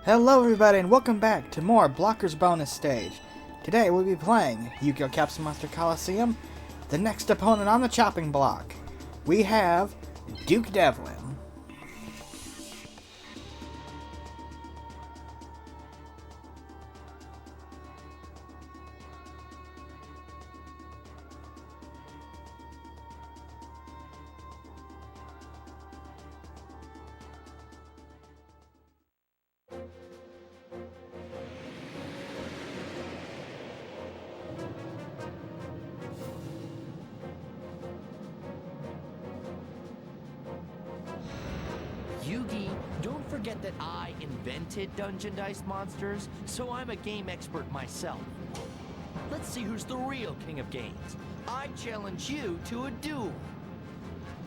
Hello everybody and welcome back to more Blockers Bonus Stage. Today we'll be playing Yugioh Capsule Monster Coliseum. The next opponent on the chopping block, we have Duke Devlin. Yugi, don't forget that I invented Dungeon Dice Monsters, so I'm a game expert myself. Let's see who's the real king of games. I challenge you to a duel.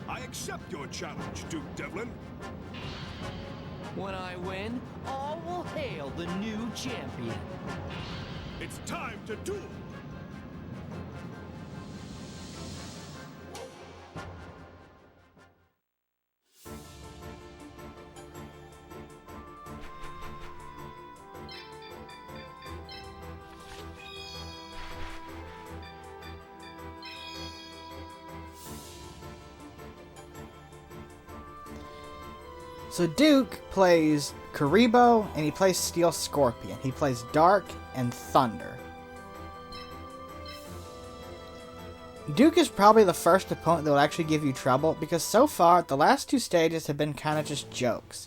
I accept your challenge, Duke Devlin. When I win, all will hail the new champion. It's time to duel! So Duke plays Kuriboh and he plays Steel Scorpion. He plays Dark and Thunder. Duke is probably the first opponent that will actually give you trouble because so far the last two stages have been kind of just jokes.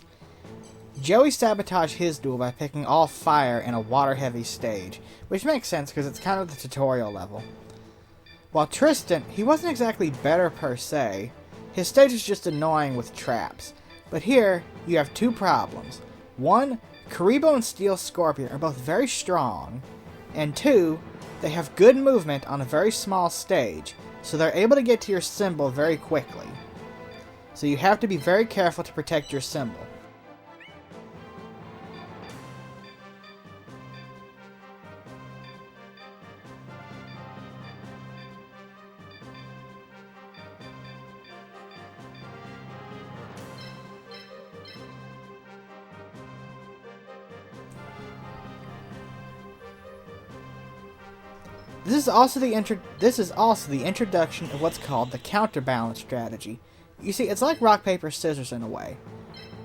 Joey sabotaged his duel by picking all fire in a water heavy stage, which makes sense because it's kind of the tutorial level. While Tristan, he wasn't exactly better per se, his stage is just annoying with traps. But here, you have two problems. One, Kuriboh and Steel Scorpion are both very strong, and two, they have good movement on a very small stage, so they're able to get to your symbol very quickly. So you have to be very careful to protect your symbol. This is also the introduction of what's called the counterbalance strategy. You see, it's like rock, paper, scissors in a way.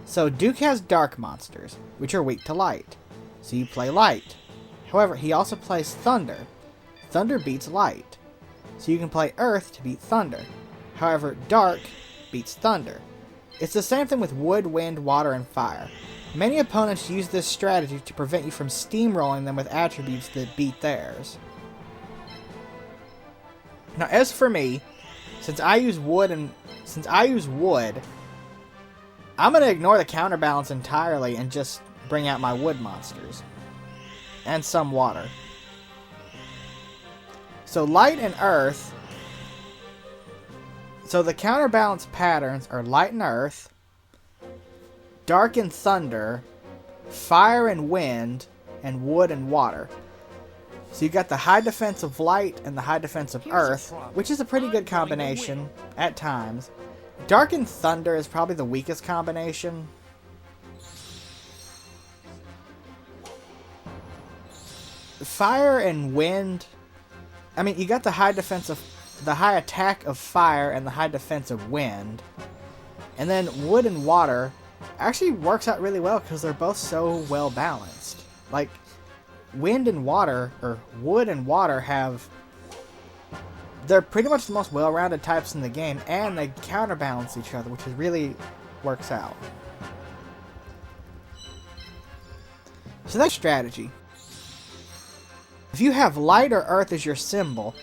So Duke has dark monsters, which are weak to light. So you play light. However, he also plays thunder. Thunder beats light. So you can play earth to beat thunder. However, dark beats thunder. It's the same thing with wood, wind, water, and fire. Many opponents use this strategy to prevent you from steamrolling them with attributes that beat theirs. Now, as for me, since I use wood, I'm gonna ignore the counterbalance entirely and just bring out my wood monsters. And some water. So light and earth. So the counterbalance patterns are light and earth, dark and thunder, fire and wind, and wood and water. So you got the high defense of light and the high defense of earth, which is a pretty good combination at times. Dark and thunder is probably the weakest combination. Fire and wind, I mean, you got the high attack of fire and the high defense of wind. And then wood and water actually works out really well because they're both so well balanced. Like, wind and water, or wood and water they're pretty much the most well-rounded types in the game, and they counterbalance each other, which really works out. So that's strategy. If you have light or earth as your symbol,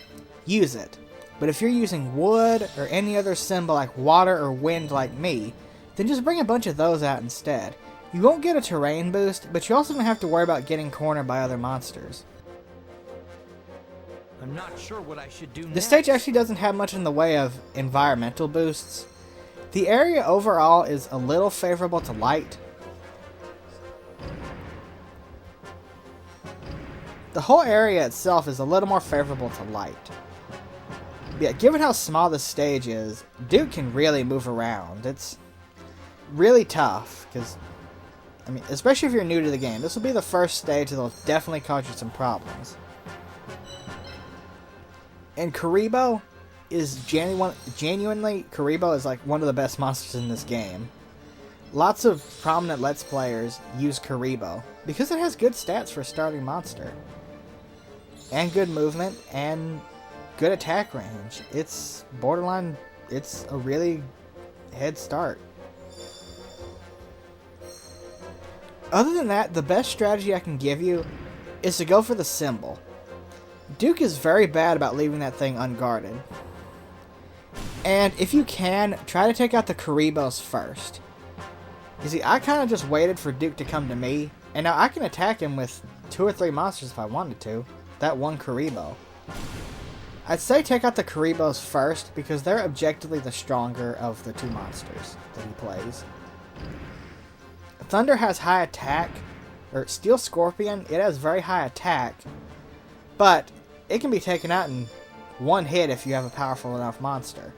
use it. But if you're using wood or any other symbol like water or wind like me, then just bring a bunch of those out instead. You won't get a terrain boost, but you also don't have to worry about getting cornered by other monsters. I'm not sure what I should do next. This stage actually doesn't have much in the way of environmental boosts. The area overall is a little favorable to light. The whole area itself is a little more favorable to light. Yeah, given how small this stage is, Duke can really move around. It's really tough, because I mean, especially if you're new to the game. This will be the first stage that'll definitely cause you some problems. And Karibo is genuinely, Karibo is like one of the best monsters in this game. Lots of prominent Let's Players use Karibo because it has good stats for a starting monster. And good movement and good attack range. It's borderline, it's a really head start. Other than that, the best strategy I can give you is to go for the symbol. Duke is very bad about leaving that thing unguarded. And if you can, try to take out the Karibos first. You see, I kind of just waited for Duke to come to me, and now I can attack him with 2 or 3 monsters if I wanted to. That one Karibo. I'd say take out the Karibos first, because they're objectively the stronger of the 2 monsters that he plays. Thunder has high attack, or Steel Scorpion, it has very high attack, but it can be taken out in 1 hit if you have a powerful enough monster.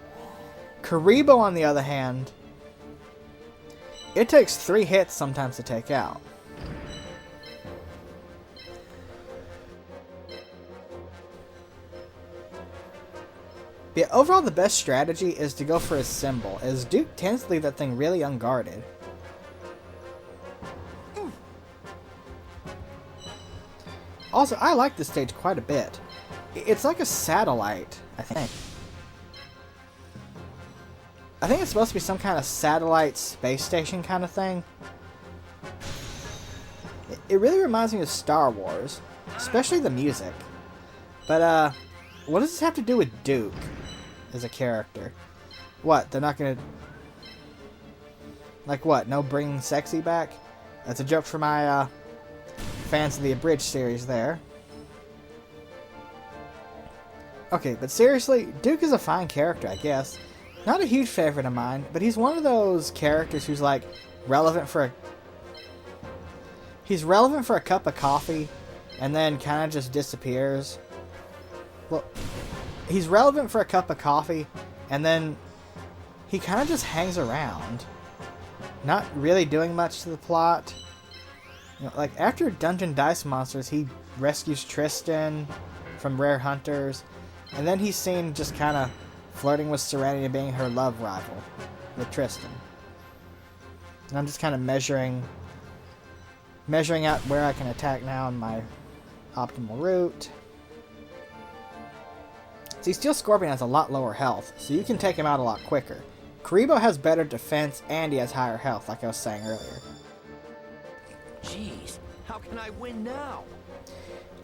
Karibo, on the other hand, it takes 3 hits sometimes to take out. But yeah, overall the best strategy is to go for his symbol, as Duke tends to leave that thing really unguarded. Also, I like this stage quite a bit. It's like a satellite, I think. I think it's supposed to be some kind of satellite space station kind of thing. It really reminds me of Star Wars, especially the music. But, what does this have to do with Duke as a character? What, they're not gonna... Like what, no bringing sexy back? That's a joke for my, fans of the Abridged series there. Okay, but seriously, Duke is a fine character, I guess. Not a huge favorite of mine, but he's one of those characters who's like relevant for a... He's relevant for a cup of coffee, and then kind of just disappears. Well, he's relevant for a cup of coffee, and then he kind of just hangs around. Not really doing much to the plot. You know, like, after Dungeon Dice Monsters, he rescues Tristan from Rare Hunters, and then he's seen just kind of flirting with Serenity and being her love rival with Tristan. And I'm just kind of measuring out where I can attack now in my optimal route. See, Steel Scorpion has a lot lower health, so you can take him out a lot quicker. Karibo has better defense, and he has higher health, like I was saying earlier. Jeez, how can I win now?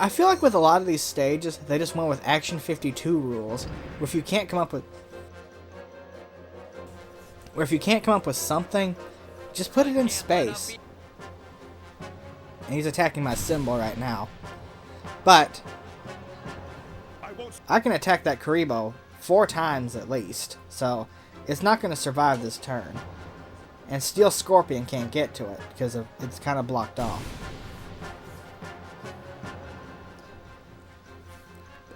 I feel like with a lot of these stages, they just went with Action 52 rules, where if you can't come up with something, just put it in space. And he's attacking my symbol right now. But I can attack that Karibo 4 times at least, so it's not going to survive this turn. And Steel Scorpion can't get to it because it's kind of blocked off.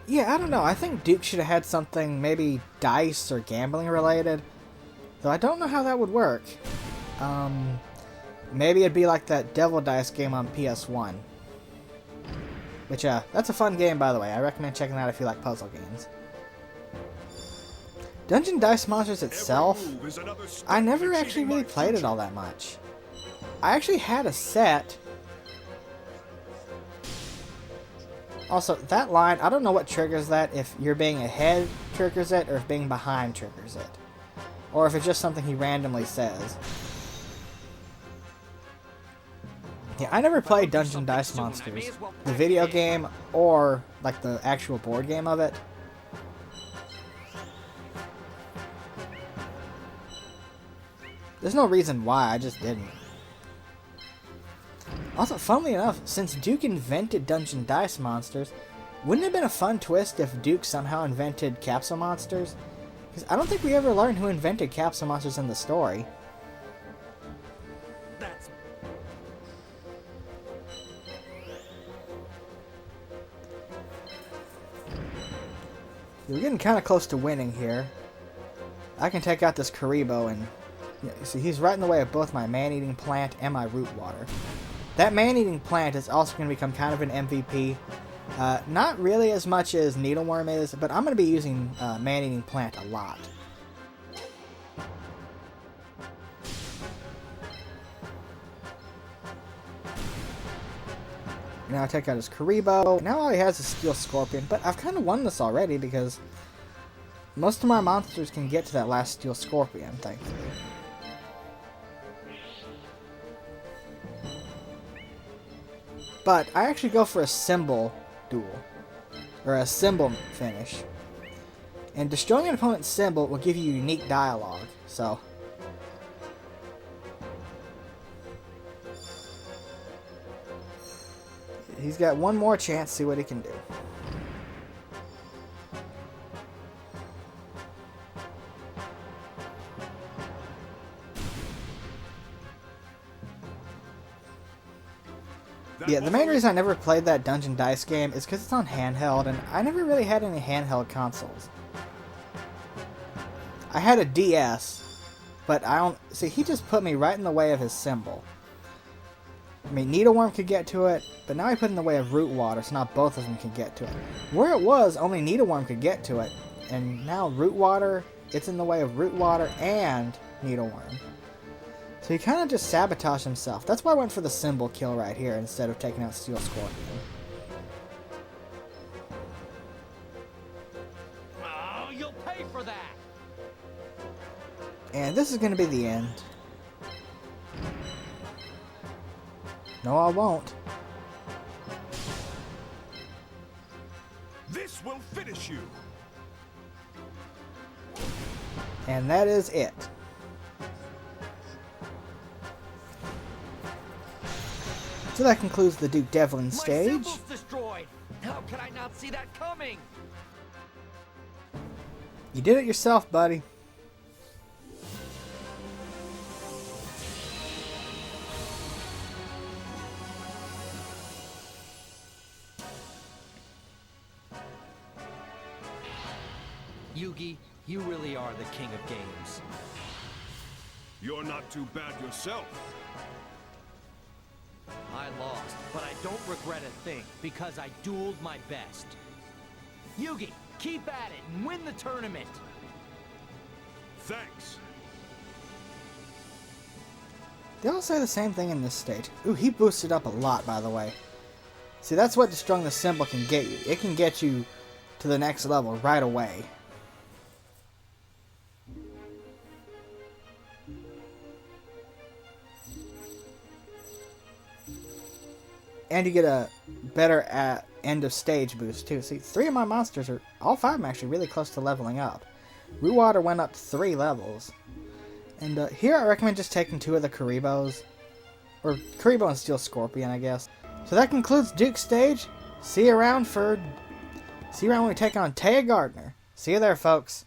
Yeah, I don't know. I think Duke should have had something maybe dice or gambling related. Though I don't know how that would work. Maybe it'd be like that Devil Dice game on PS1. Which, that's a fun game, by the way. I recommend checking it out if you like puzzle games. Dungeon Dice Monsters itself, I never actually really played it all that much. I actually had a set. Also, that line, I don't know what triggers that, if you're being ahead triggers it, or if being behind triggers it. Or if it's just something he randomly says. Yeah, I never played Dungeon Dice Monsters, the video game, or like the actual board game of it. There's no reason why, I just didn't. Also, funnily enough, since Duke invented Dungeon Dice Monsters, wouldn't it have been a fun twist if Duke somehow invented Capsule Monsters? Because I don't think we ever learned who invented Capsule Monsters in the story. We're getting kind of close to winning here. I can take out this Karibo and Yeah, see, he's right in the way of both my man-eating plant and my root water. That man-eating plant is also going to become kind of an MVP. Not really as much as needleworm is, but I'm going to be using man-eating plant a lot. Now I take out his Karibo. Now all he has is Steel Scorpion, but I've kind of won this already because most of my monsters can get to that last Steel Scorpion, thankfully. But I actually go for a symbol duel, or a symbol finish. And destroying an opponent's symbol will give you unique dialogue, so... He's got one more chance to see what he can do. Yeah, the main reason I never played that Dungeon Dice game is because it's on handheld, and I never really had any handheld consoles. I had a DS, but I don't... See, he just put me right in the way of his symbol. I mean, Needleworm could get to it, but now he put in the way of Root Water, so now both of them can get to it. Where it was, only Needleworm could get to it, and now Root Water, it's in the way of Root Water and Needleworm. So he kind of just sabotaged himself. That's why I went for the symbol kill right here instead of taking out Steel Scorpion. Oh, you'll pay for that! And this is going to be the end. No, I won't. This will finish you. And that is it. So that concludes the Duke Devlin stage. My symbol's destroyed! How could I not see that coming? You did it yourself, buddy. Yugi, you really are the king of games. You're not too bad yourself. I lost, but I don't regret a thing, because I dueled my best. Yugi, keep at it and win the tournament! Thanks. They all say the same thing in this stage. Ooh, he boosted up a lot, by the way. See, that's what destroying the symbol can get you. It can get you to the next level right away. And you get a better end of stage boost too. See, 3 of my monsters are, all 5 of them actually really close to leveling up. Root Water went up to 3 levels. And here I recommend just taking 2 of the Karibos. Or Karibo and Steel Scorpion, I guess. So that concludes Duke's stage. See you around when we take on Taya Gardner. See you there, folks.